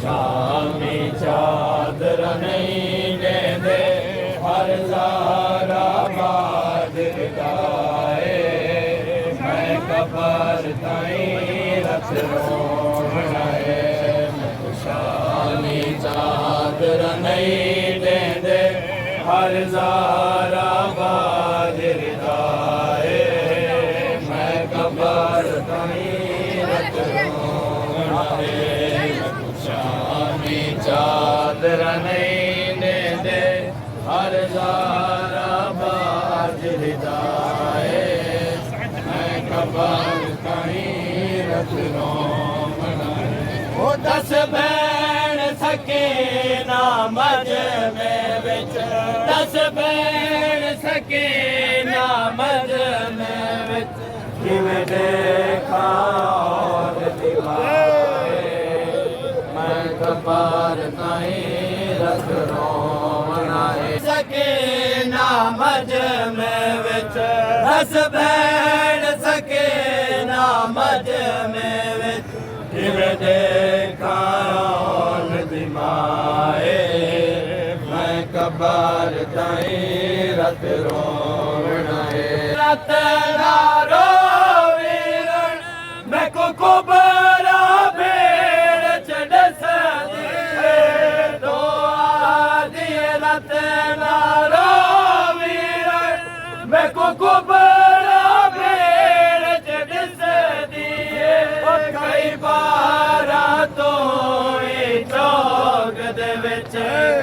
शामी चादर नहीं देंदे हर ज़ारा बादल गाए मैं कबर ताईं रख बनाए शामी चादर नहीं देंदे हर ज़ारा बादल गाए मैं कबर ताईं रख शामी चादर नहीं देंदे हर ज़ारा बादल गाए मैं कबर ताईं रख वो दस बैन सके ना मज में विच दस बैन सके ना मज में विच किवें देखा और दीवारे मैं कबर ताईं रख बनाए सके ना मज में विच दस बैन सके ना मज में विच किवें देखा और दिमाए मैं कबर ताईं रख बनाए रत ना रोवीरण मैं को कुबरा भेड़ चढ़स दिए दुआ दिए रत ना रोवीरण मैं को कुबरा भेड़ चढ़स दिए कई बारा तो चौक दे विच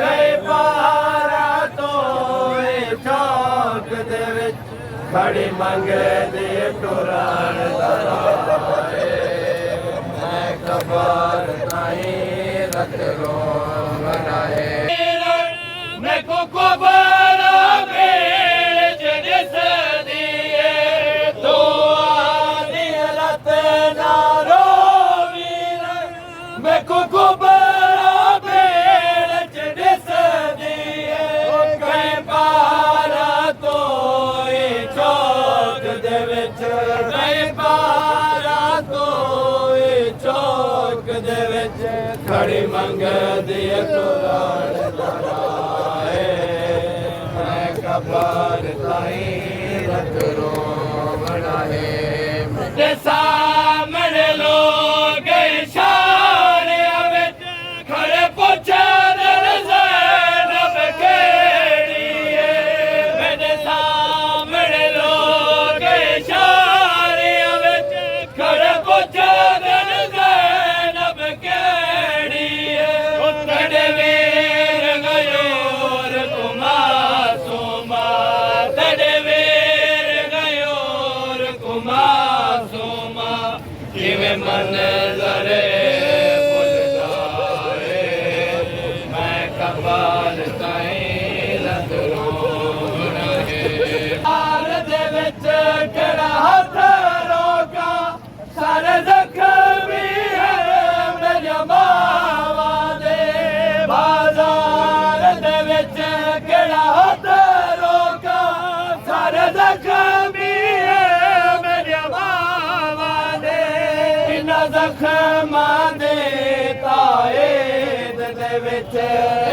कई बारा तो चौक दे विच खड़ी मंगदे टुरान दराए मैं कबर ताईं रख बनाए मैं को कुबरा भेड़ चढ़स दिए दुआ दिए रत ना रोवीरण मैं को कुबरा भेड़ चढ़स दिए कई बारा तो चौक दे विच कई बारा तो चौक दे विच खड़ी मंगदी टुरान दराए मैं कबर ताईं रख बनाए ते सामने लोग इशारे विच खड़े पुछदे ज़ैनब केड़ी है मेरे सामने लोग इशारे विच खड़े पुछदे ज़ैनब केड़ी है तड़े वीर गयोर कुमासूमा तड़े वीर गयोर कुमासूमा किवें मंज़र भुल जाए मैं कबर ताईं रख बनाए हाल दे विच किहड़ा हथ रोका सारे ज़ख्मी है मेरिया मावां दे बाज़ार दे विच किहड़ा हथ रोका सारे ज़ख्मी है मेरिया मावां दे इन्हां ज़ख्मां दे ताईद दे विच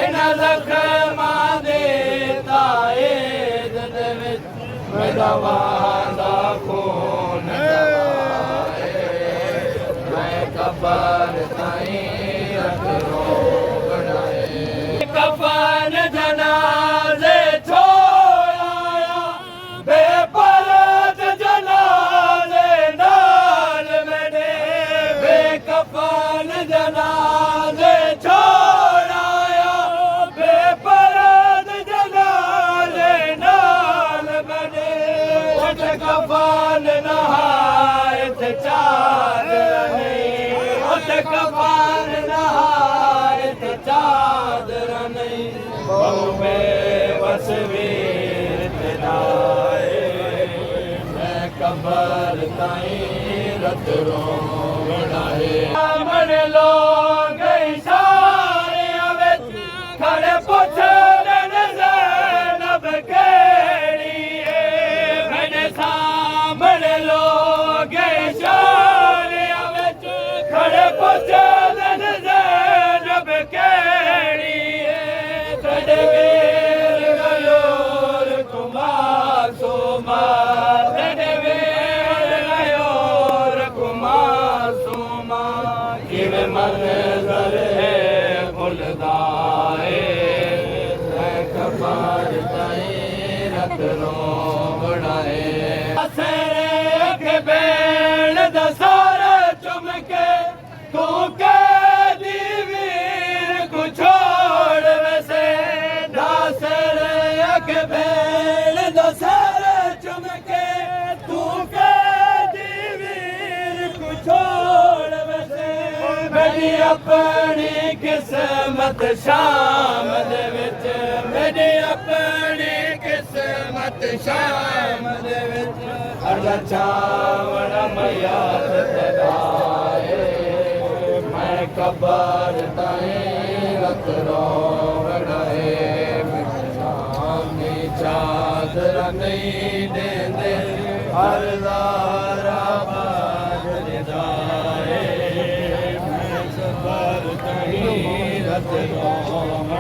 इन्हां ज़ख्मां दे ताईद दे विच दवां दा खून दवाए मैं कबर ताईं रख बनाए कफन जनाज़े छोड़ाया बेपरद जनाज़े नाल मेरे बेकफन जनाज़े छोड़ाया बेपरद जनाज़े नाल मेरे उठ कफन नहाए थे चादर नहीं उठ कफन नहाए थे चादर नहीं बहु बेबस वीर तेराए मैं कबर ताईं रख बनाए मन लोग इशारे विच खड़े पुछदे ज़ैनब केड़ी है मेरे सामने लोग इशारे ਮੰਜ਼ਰ ਫੁੱਲਦਾਏ ਕਬਾਰ ਤਾਏ ਰਤ ਰੋਵਣਾਏ ਅਸਰੇ ਕੇ ਬੇਣ ਦਾ ਸਾਰਾ ਚੁੰਮ ਕੇ ਤੂੰ ਕਦੀ ਵੀਰ ਕੋ ਛੋੜ ਵਸੇ ਦਾਸਰੇ ਕੇ ਬੇਣ ਦਾ ਸਾਰਾ ਚੁੰਮ ਕੇ ਤੂੰ ਕਦੀ ਵੀਰ ਕੋ ਛੋੜ ਵਸੇ ਮੇਰੀ ਆਪਣੀ ਕਿਸਮਤ ਸ਼ਾਮ ਦੇ ਵਿੱਚ ਮੇਰੀ ਆਪਣੀ ਕਿਸਮਤ ਸ਼ਾਮ ਦੇ ਵਿੱਚ ਅਰਲਾ ਚਾਵਣ ਮਇਆ ਤਦਾਏ ਮੈਂ ਕਬਰ ਤਾਏ ਰਤ ਰੋਵੜਾਏ ਸਾਹਮਣੇ ਚਾਦਰ ਨਹੀਂ ਦੇਂਦੇ ਹਰ ਜ਼ਾਰਾ ਬਾਜ ਨਿਦਾਏ ਮੈਂ ਕਬਰ ਤਾਏ ਰਤ ਰੋਵੜਾਏ